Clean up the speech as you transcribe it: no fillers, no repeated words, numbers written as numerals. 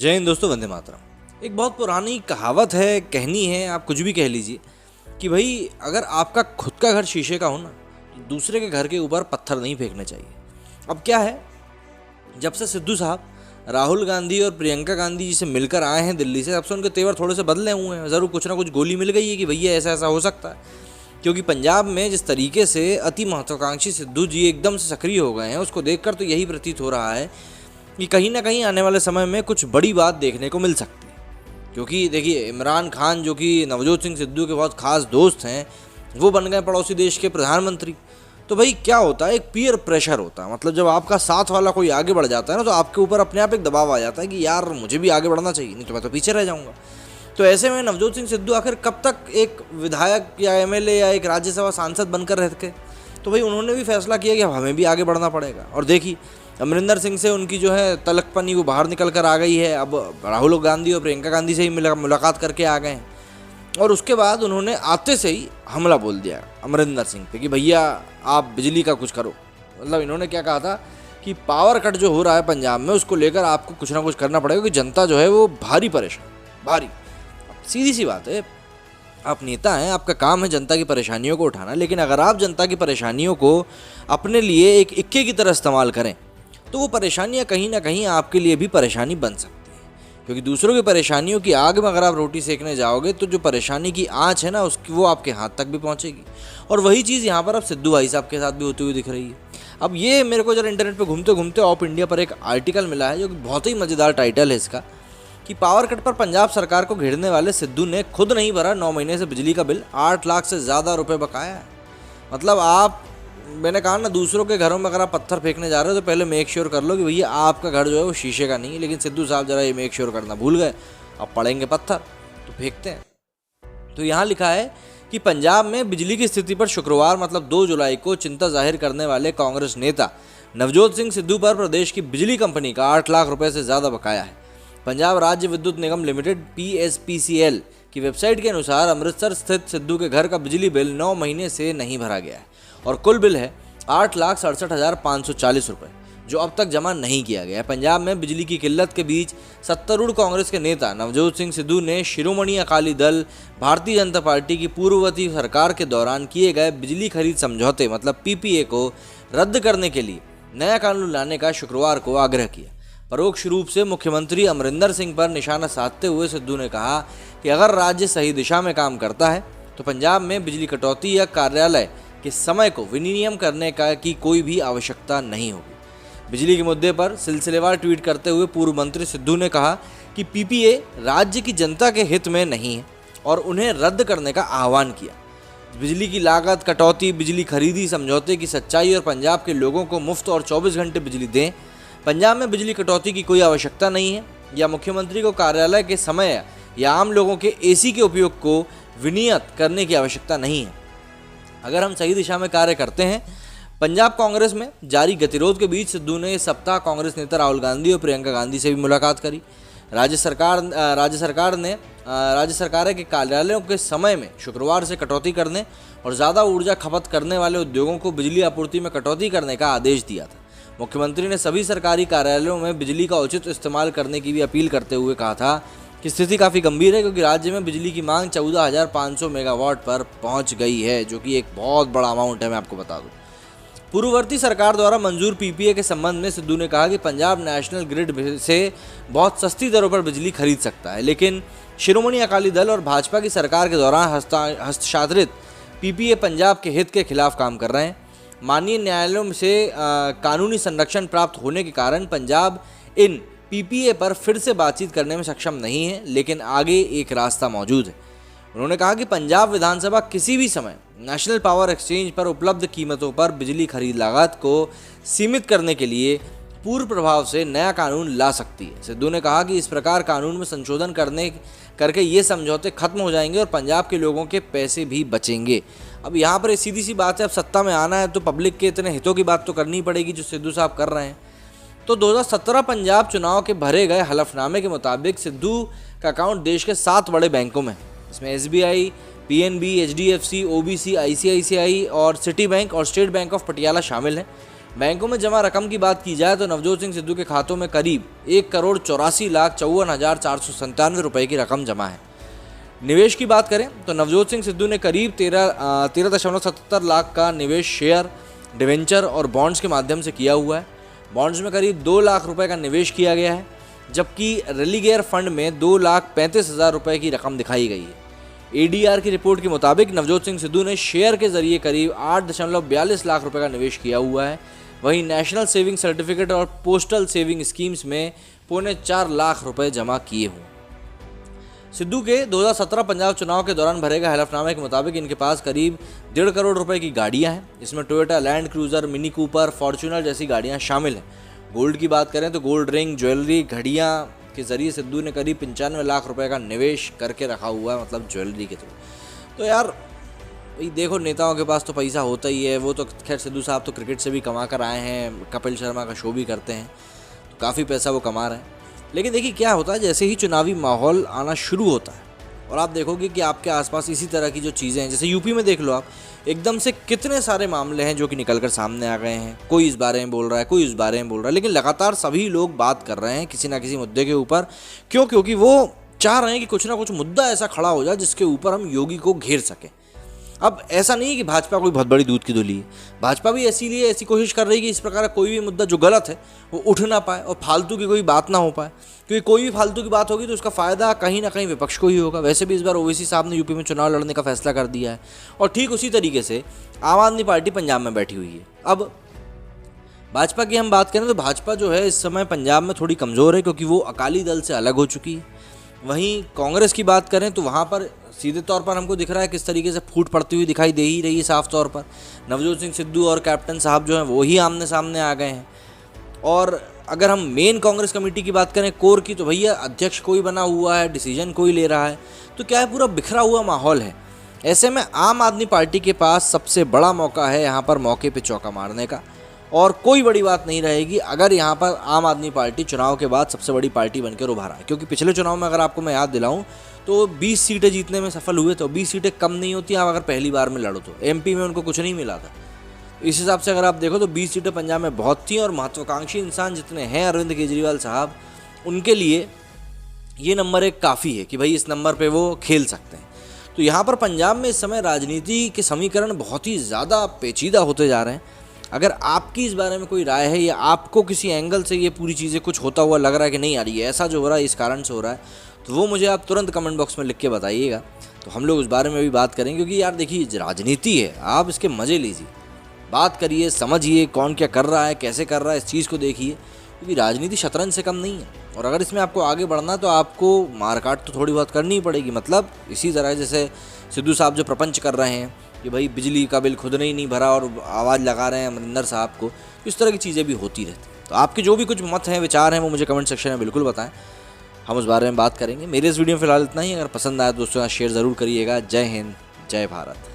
जय हिंद दोस्तों, वंदे मातरम। एक बहुत पुरानी कहावत है, कहनी है, आप कुछ भी कह लीजिए कि भाई अगर आपका खुद का घर शीशे का हो ना तो दूसरे के घर के ऊपर पत्थर नहीं फेंकने चाहिए। अब क्या है, जब से सिद्धू साहब राहुल गांधी और प्रियंका गांधी जी से मिलकर आए हैं दिल्ली से, तब से उनके तेवर थोड़े से बदले हुए हैं। ज़रूर कुछ ना कुछ गोली मिल गई है कि भैया ऐसा ऐसा हो सकता है, क्योंकि पंजाब में जिस तरीके से अति महत्वाकांक्षी सिद्धू जी एकदम से सक्रिय हो गए हैं, उसको देखकर तो यही प्रतीत हो रहा है कि कहीं ना कहीं आने वाले समय में कुछ बड़ी बात देखने को मिल सकती है। क्योंकि देखिए, इमरान खान जो कि नवजोत सिंह सिद्धू के बहुत खास दोस्त हैं, वो बन गए पड़ोसी देश के प्रधानमंत्री। तो भाई क्या होता है, एक पीयर प्रेशर होता है। मतलब जब आपका साथ वाला कोई आगे बढ़ जाता है ना, तो आपके ऊपर अपने आप एक दबाव आ जाता है कि यार मुझे भी आगे बढ़ना चाहिए, नहीं तो मैं तो पीछे रह जाऊंगा। तो ऐसे में नवजोत सिंह सिद्धू आखिर कब तक एक विधायक या एमएलए या एक राज्यसभा सांसद बनकर रह के, तो भाई उन्होंने भी फैसला किया कि अब हमें भी आगे बढ़ना पड़ेगा। और देखिए, अमरिंदर सिंह से उनकी जो है तलकपनी वो बाहर निकल कर आ गई है। अब राहुल गांधी और प्रियंका गांधी से ही मुलाकात करके आ गए हैं, और उसके बाद उन्होंने आते से ही हमला बोल दिया अमरिंदर सिंह पे कि भैया आप बिजली का कुछ करो। मतलब इन्होंने क्या कहा था कि पावर कट जो हो रहा है पंजाब में, उसको लेकर आपको कुछ ना कुछ करना पड़ेगा, क्योंकि जनता जो है वो भारी परेशान, भारी। सीधी सी बात है, आप नेता हैं, आपका काम है जनता की परेशानियों को उठाना, लेकिन अगर आप जनता की परेशानियों को अपने लिए एक इक्के की तरह इस्तेमाल करें तो वो परेशानियां कहीं ना कहीं आपके लिए भी परेशानी बन सकती है। क्योंकि दूसरों की परेशानियों की आग में अगर आप रोटी सेकने जाओगे तो जो परेशानी की आंच है ना, उसकी वो आपके हाथ तक भी पहुंचेगी। और वही चीज़ यहाँ पर अब सिद्धू भाई साहब के साथ भी होती हुई दिख रही है। अब ये मेरे को जरा इंटरनेट पर घूमते घूमते ऑफ इंडिया पर एक आर्टिकल मिला है, जो कि बहुत ही मज़ेदार टाइटल है इसका, कि पावर कट पर पंजाब सरकार को घेरने वाले सिद्धू ने खुद नहीं भरा 9 महीने से बिजली का बिल, 8 लाख से ज़्यादा रुपए बकाया है। मतलब आप, मैंने कहा ना, दूसरों के घरों में अगर आप पत्थर फेंकने जा रहे हो तो पहले मेक श्योर कर लो कि भैया आपका घर जो है वो शीशे का नहीं है। लेकिन सिद्धू साहब जरा ये मेक श्योर करना भूल गए, अब पड़ेंगे पत्थर तो फेंकते हैं। तो यहाँ लिखा है कि पंजाब में बिजली की स्थिति पर शुक्रवार मतलब 2 जुलाई को चिंता जाहिर करने वाले कांग्रेस नेता नवजोत सिंह सिद्धू पर प्रदेश की बिजली कंपनी का 8 लाख रुपए से ज़्यादा बकाया है। पंजाब राज्य विद्युत निगम लिमिटेड PSPCL की वेबसाइट के अनुसार अमृतसर स्थित सिद्धू के घर का बिजली बिल 9 महीने से नहीं भरा गया है, और कुल बिल है 8,67,540 रुपये, जो अब तक जमा नहीं किया गया है। पंजाब में बिजली की किल्लत के बीच सत्तारूढ़ कांग्रेस के नेता नवजोत सिंह सिद्धू ने शिरोमणि अकाली दल भारतीय जनता पार्टी की पूर्ववर्ती सरकार के दौरान किए गए बिजली खरीद समझौते मतलब PPA को रद्द करने के लिए नया कानून लाने का शुक्रवार को आग्रह किया। परोक्ष रूप से मुख्यमंत्री अमरिंदर सिंह पर निशाना साधते हुए सिद्धू ने कहा कि अगर राज्य सही दिशा में काम करता है तो पंजाब में बिजली कटौती या कार्यालय के समय को विनियम करने की कोई भी आवश्यकता नहीं होगी। बिजली के मुद्दे पर सिलसिलेवार ट्वीट करते हुए पूर्व मंत्री सिद्धू ने कहा कि PPA राज्य की जनता के हित में नहीं है और उन्हें रद्द करने का आह्वान किया। बिजली की लागत कटौती, बिजली खरीदी समझौते की सच्चाई और पंजाब के लोगों को मुफ्त और 24 घंटे बिजली दें। पंजाब में बिजली कटौती की कोई आवश्यकता नहीं है, या मुख्यमंत्री को कार्यालय के समय या आम लोगों के AC के उपयोग को विनियत करने की आवश्यकता नहीं है। अगर हम सही दिशा में कार्य करते हैं। पंजाब कांग्रेस में जारी गतिरोध के बीच सिद्धू ने इस सप्ताह कांग्रेस नेता राहुल गांधी और प्रियंका गांधी से भी मुलाकात करी। राज्य सरकार के कार्यालयों के समय में शुक्रवार से कटौती करने और ज़्यादा ऊर्जा खपत करने वाले उद्योगों को बिजली आपूर्ति में कटौती करने का आदेश दिया था। मुख्यमंत्री ने सभी सरकारी कार्यालयों में बिजली का उचित इस्तेमाल करने की भी अपील करते हुए कहा था कि स्थिति काफ़ी गंभीर है, क्योंकि राज्य में बिजली की मांग 14,500 मेगावाट पर पहुंच गई है, जो कि एक बहुत बड़ा अमाउंट है। मैं आपको बता दूं, पूर्ववर्ती सरकार द्वारा मंजूर PPA के संबंध में सिद्धू ने कहा कि पंजाब नेशनल ग्रिड से बहुत सस्ती दरों पर बिजली खरीद सकता है, लेकिन शिरोमणि अकाली दल और भाजपा की सरकार के दौरान हस्ताक्षरित PPA पंजाब के हित के खिलाफ काम कर रहे हैं। माननीय न्यायालयों से कानूनी संरक्षण प्राप्त होने के कारण पंजाब इन PPA पर फिर से बातचीत करने में सक्षम नहीं है, लेकिन आगे एक रास्ता मौजूद है। उन्होंने कहा कि पंजाब विधानसभा किसी भी समय नेशनल पावर एक्सचेंज पर उपलब्ध कीमतों पर बिजली खरीद लागत को सीमित करने के लिए पूर्व प्रभाव से नया कानून ला सकती है। सिद्धू ने कहा कि इस प्रकार कानून में संशोधन करके ये समझौते खत्म हो जाएंगे और पंजाब के लोगों के पैसे भी बचेंगे। अब यहाँ पर सीधी सी बात है, अब सत्ता में आना है तो पब्लिक के इतने हितों की बात तो करनी पड़ेगी, जो सिद्धू साहब कर रहे हैं। तो 2017 पंजाब चुनाव के भरे गए हलफनामे के मुताबिक सिद्धू का अकाउंट देश के 7 बड़े बैंकों में, इसमें SBI, PNB, HDFC, OBC, ICICI और सिटी बैंक और स्टेट बैंक ऑफ पटियाला शामिल हैं। बैंकों में जमा रकम की बात की जाए तो नवजोत सिंह सिद्धू के खातों में करीब 1,84,54,497 रुपए की रकम जमा है। निवेश की बात करें तो नवजोत सिंह सिद्धू ने करीब 13.77 लाख का निवेश शेयर, डिवेंचर और बॉन्ड्स के माध्यम से किया हुआ है। बॉन्ड्स में करीब 2 लाख रुपए का निवेश किया गया है, जबकि रेलीगेयर फंड में 2,35,000 रुपए की रकम दिखाई गई है। ADR की रिपोर्ट के मुताबिक नवजोत सिंह सिद्धू ने शेयर के जरिए करीब 8.42 लाख रुपए का निवेश किया हुआ है। वहीं नेशनल सेविंग सर्टिफिकेट और पोस्टल सेविंग स्कीम्स में 4.25 लाख रुपए जमा किए हुए। सिद्धू के 2017 पंजाब चुनाव के दौरान भरे गए हलफनामे के मुताबिक इनके पास करीब 1.5 करोड़ रुपए की गाड़ियां हैं। इसमें Toyota land cruiser, mini Cooper, Fortuner जैसी गाड़ियां शामिल हैं। गोल्ड की बात करें तो गोल्ड रिंग, ज्वेलरी, घड़ियां के जरिए सिद्धू ने करीब 95 लाख रुपए का निवेश करके रखा हुआ है, मतलब ज्वेलरी के थ्रू। तो यार भाई देखो, नेताओं के पास तो पैसा होता ही है। वो तो खैर सिद्धू साहब तो क्रिकेट से भी कमा कर आए हैं, कपिल शर्मा का शो भी करते हैं, तो काफ़ी पैसा वो कमा रहे हैं। लेकिन देखिए क्या होता है, जैसे ही चुनावी माहौल आना शुरू होता है और आप देखोगे कि आपके आसपास इसी तरह की जो चीज़ें हैं, जैसे यूपी में देख लो आप, एकदम से कितने सारे मामले हैं जो कि निकल कर सामने आ गए हैं। कोई इस बारे में बोल रहा है, कोई उस बारे में बोल रहा है, लेकिन लगातार सभी लोग बात कर रहे हैं किसी ना किसी मुद्दे के ऊपर। क्यों? क्योंकि वो चाह रहे हैं कि कुछ ना कुछ मुद्दा ऐसा खड़ा हो जाए जिसके ऊपर हम योगी को घेर सकें। अब ऐसा नहीं है कि भाजपा कोई बहुत बड़ी दूध की धुली है। भाजपा भी इसीलिए ऐसी कोशिश कर रही है कि इस प्रकार का कोई भी मुद्दा जो गलत है वो उठ ना पाए और फालतू की कोई बात ना हो पाए, क्योंकि कोई भी फालतू की बात होगी तो उसका फ़ायदा कहीं ना कहीं विपक्ष को ही होगा। वैसे भी इस बार ओवैसी साहब ने यूपी में चुनाव लड़ने का फैसला कर दिया है और ठीक उसी तरीके से आम आदमी पार्टी पंजाब में बैठी हुई है। अब भाजपा की हम बात करें तो भाजपा जो है इस समय पंजाब में थोड़ी कमज़ोर है, क्योंकि वो अकाली दल से अलग हो चुकी है। वहीं कांग्रेस की बात करें तो वहाँ पर सीधे तौर पर हमको दिख रहा है किस तरीके से फूट पड़ती हुई दिखाई दे ही रही है साफ तौर पर। नवजोत सिंह सिद्धू और कैप्टन साहब जो हैं वो ही आमने सामने आ गए हैं। और अगर हम मेन कांग्रेस कमेटी की बात करें, कोर की, तो भैया अध्यक्ष कोई बना हुआ है, डिसीजन कोई ले रहा है, तो क्या है, पूरा बिखरा हुआ माहौल है। ऐसे में आम आदमी पार्टी के पास सबसे बड़ा मौका है यहाँ पर मौके पे चौका मारने का, और कोई बड़ी बात नहीं रहेगी अगर यहाँ पर आम आदमी पार्टी चुनाव के बाद सबसे बड़ी पार्टी बनकर उभरा है। क्योंकि पिछले चुनाव में अगर आपको मैं याद दिलाऊं तो 20 सीटें जीतने में सफल हुए, तो 20 सीटें कम नहीं होती आप अगर पहली बार में लड़ो तो। MP में उनको कुछ नहीं मिला था। इस हिसाब से अगर आप देखो तो 20 सीटें पंजाब में बहुत थी, और महत्वाकांक्षी इंसान जितने हैं अरविंद केजरीवाल साहब, उनके लिए ये नंबर 1 काफ़ी है कि भाई इस नंबर पर वो खेल सकते हैं। तो यहाँ पर पंजाब में इस समय राजनीति के समीकरण बहुत ही ज़्यादा पेचीदा होते जा रहे हैं। अगर आपकी इस बारे में कोई राय है या आपको किसी एंगल से ये पूरी चीज़ें कुछ होता हुआ लग रहा है कि नहीं यार ये ऐसा जो हो रहा है इस कारण से हो रहा है, तो वो मुझे आप तुरंत कमेंट बॉक्स में लिख के बताइएगा, तो हम लोग उस बारे में भी बात करेंगे। क्योंकि यार देखिए, राजनीति है, आप इसके मज़े लीजिए, बात करिए, समझिए कौन क्या कर रहा है, कैसे कर रहा है, इस चीज़ को देखिए, क्योंकि राजनीति शतरंज से कम नहीं है। और अगर इसमें आपको आगे बढ़ना है तो आपको मारकाट तो थोड़ी बहुत करनी ही पड़ेगी। मतलब इसी तरह जैसे सिद्धू साहब जो प्रपंच कर रहे हैं कि भाई बिजली का बिल खुद ने ही नहीं भरा और आवाज़ लगा रहे हैं अमरिंदर साहब को, इस तरह की चीज़ें भी होती रहती हैं। तो आपके जो भी कुछ मत हैं, विचार हैं, वो मुझे कमेंट सेक्शन में बिल्कुल बताएं, हम उस बारे में बात करेंगे। मेरे इस वीडियो में फिलहाल इतना ही। अगर पसंद आया तो दोस्तों शेयर ज़रूर करिएगा। जय हिंद, जय भारत।